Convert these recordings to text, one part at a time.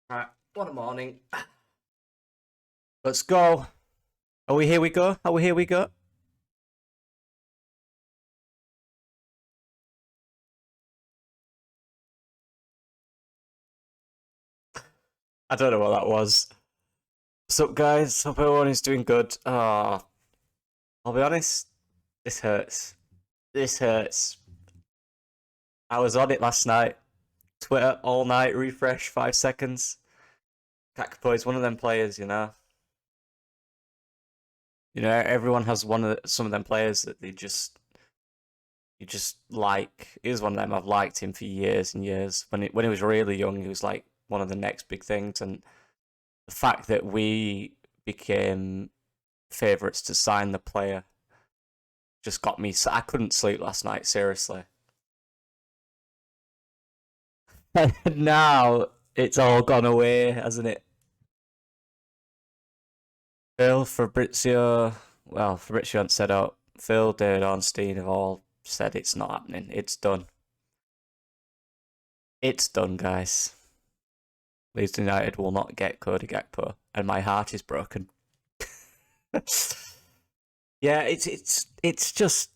Right, what a morning. Let's go. Are we here we go? Are we here we go? I don't know what that was. What's up, guys? Hope everyone is doing good. I'll be honest, this hurts. This hurts. I was on it last night. Twitter all night, refresh 5 seconds. Gakpo is one of them players, you know. Everyone has some of them players that you just like. He was one of them. I've liked him for years and years. When he was really young, he was like one of the next big things. And the fact that we became favourites to sign the player just got me. I couldn't sleep last night, seriously. And now it's all gone away, hasn't it? Phil, Fabrizio, well, Fabrizio hasn't said out. Phil, David Ornstein have all said it's not happening. It's done. It's done, guys. Leeds United will not get Cody Gakpo, and my heart is broken. Yeah, it's just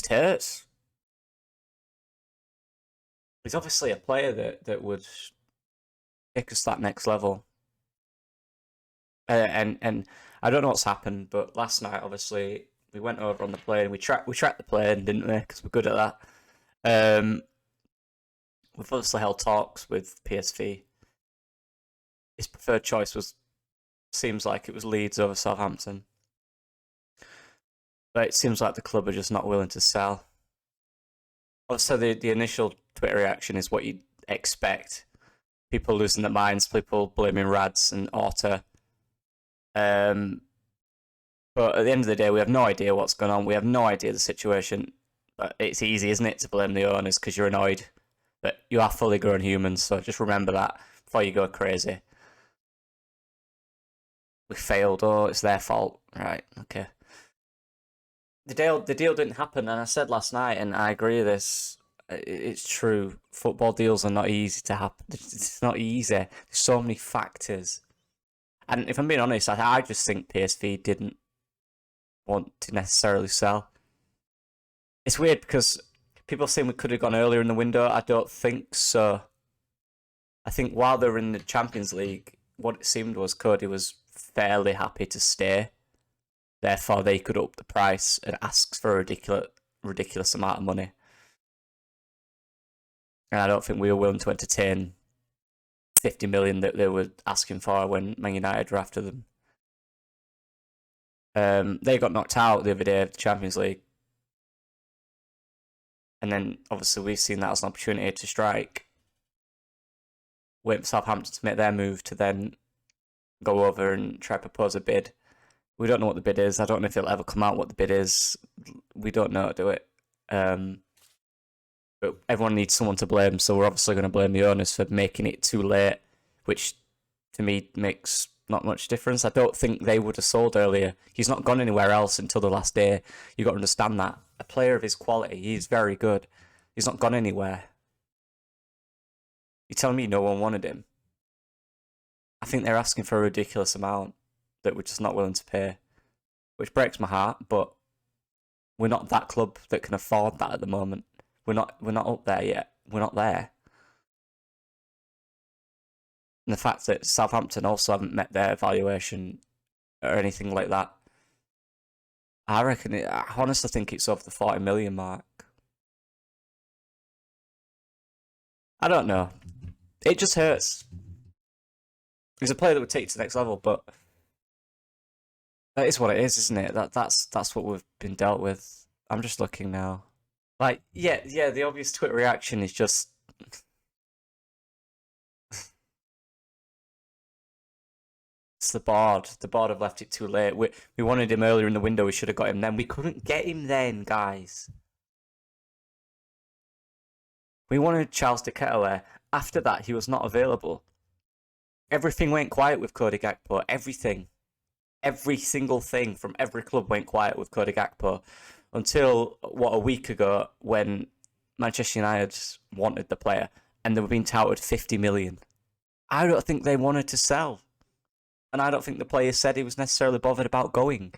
hurts. He's obviously a player that would take us that next level. And I don't know what's happened, but last night obviously we went over on the plane. We tracked the plane, didn't we? Because we're good at that. We've obviously held talks with PSV. His preferred choice seems like it was Leeds over Southampton, but it seems like the club are just not willing to sell. Obviously, the initial Twitter reaction is what you'd expect: people losing their minds, people blaming Rads and Orta. But at the end of the day, we have no idea what's going on. We have no idea the situation. But it's easy, isn't it, to blame the owners because you're annoyed. But you are fully grown humans, so just remember that before you go crazy. We failed. Oh, it's their fault. Right, okay. The deal didn't happen, and I said last night, and I agree with this. It's true. Football deals are not easy to happen. It's not easy. There's so many factors. And if I'm being honest, I just think PSV didn't want to necessarily sell. It's weird because people saying we could have gone earlier in the window. I don't think so. I think while they were in the Champions League, what it seemed was Cody was fairly happy to stay. Therefore, they could up the price and ask for a ridiculous amount of money. And I don't think we were willing to entertain 50 million that they were asking for when Man United were after them. They got knocked out the other day of the Champions League. And then, obviously, we've seen that as an opportunity to strike. Wait for Southampton to make their move to then go over and try to propose a bid. We don't know what the bid is. I don't know if it'll ever come out what the bid is. We don't know, do it? But everyone needs someone to blame, so we're obviously going to blame the owners for making it too late, which to me makes not much difference. I don't think they would have sold earlier. He's not gone anywhere else until the last day. You've got to understand that. A player of his quality, he's very good. He's not gone anywhere. You're telling me no one wanted him? I think they're asking for a ridiculous amount that we're just not willing to pay, which breaks my heart, but we're not that club that can afford that at the moment. We're not up there yet. We're not there. And the fact that Southampton also haven't met their valuation or anything like that, I honestly think it's over the 40 million mark. I don't know. It just hurts. He's a player that would take you to the next level, but that is what it is, isn't it? That's what we've been dealt with. I'm just looking now. Like, yeah, the obvious Twitter reaction is just it's the board. The board have left it too late. We wanted him earlier in the window. We should have got him then. We couldn't get him then, guys. We wanted Charles de Ketelaere. After that, he was not available. Everything went quiet with Cody Gakpo. Everything. Every single thing from every club went quiet with Cody Gakpo. Until, a week ago when Manchester United wanted the player, and they were being touted 50 million. I don't think they wanted to sell. And I don't think the player said he was necessarily bothered about going.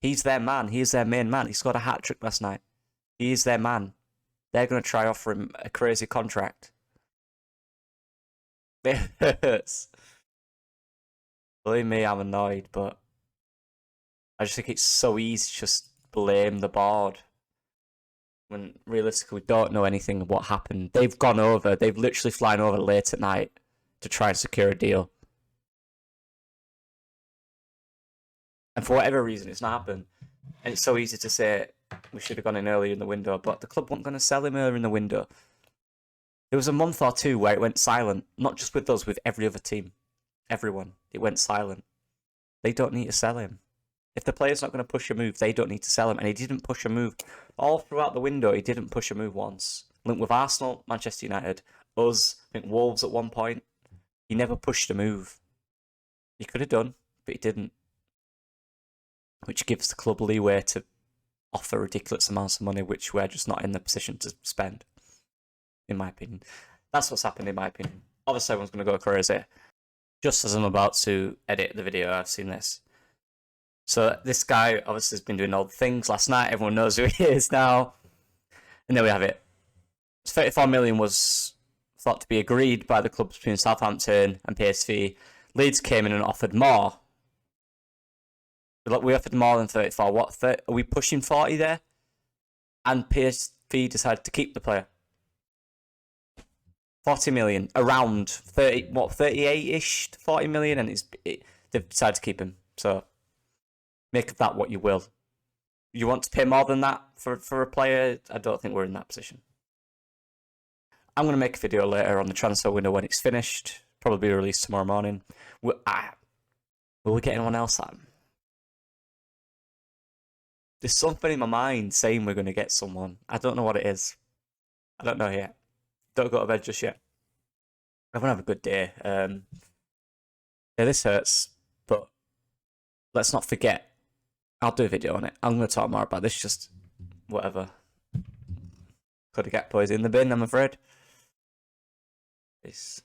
He's their man. He's their main man. He scored a hat-trick last night. He is their man. They're going to try offer him a crazy contract. It hurts. Believe me, I'm annoyed, but I just think it's so easy to just blame the board when realistically we don't know anything of what happened. They've gone over, they've literally flown over late at night to try and secure a deal. And for whatever reason, it's not happened. And it's so easy to say we should have gone in earlier in the window, but the club weren't going to sell him earlier in the window. There was a month or two where it went silent, not just with us, with every other team. Everyone. It went silent. They don't need to sell him. If the player's not going to push a move, they don't need to sell him. And he didn't push a move. All throughout the window, he didn't push a move once. Linked with Arsenal, Manchester United, us, I think Wolves at one point. He never pushed a move. He could have done, but he didn't. Which gives the club leeway to offer ridiculous amounts of money, which we're just not in the position to spend, in my opinion. That's what's happened, in my opinion. Obviously, everyone's going to go crazy. Just as I'm about to edit the video, I've seen this. So this guy obviously has been doing all the things last night. Everyone knows who he is now. And there we have it. 34 million was thought to be agreed by the clubs between Southampton and PSV. Leeds came in and offered more. We offered more than 34. What, are we pushing 40 there? And PSV decided to keep the player. 40 million, around 30, what, 38-ish to 40 million, and they've decided to keep him. So make of that what you will. You want to pay more than that for a player? I don't think we're in that position. I'm going to make a video later on the transfer window when it's finished. Probably be released tomorrow morning. Will we get anyone else on? There's something in my mind saying we're going to get someone. I don't know what it is. I don't know yet. Don't go to bed just yet. Everyone have a good day. Yeah, this hurts, but let's not forget. I'll do a video on it. I'm going to talk more about this. Just whatever. Cody Gakpo is in the bin, I'm afraid. Peace.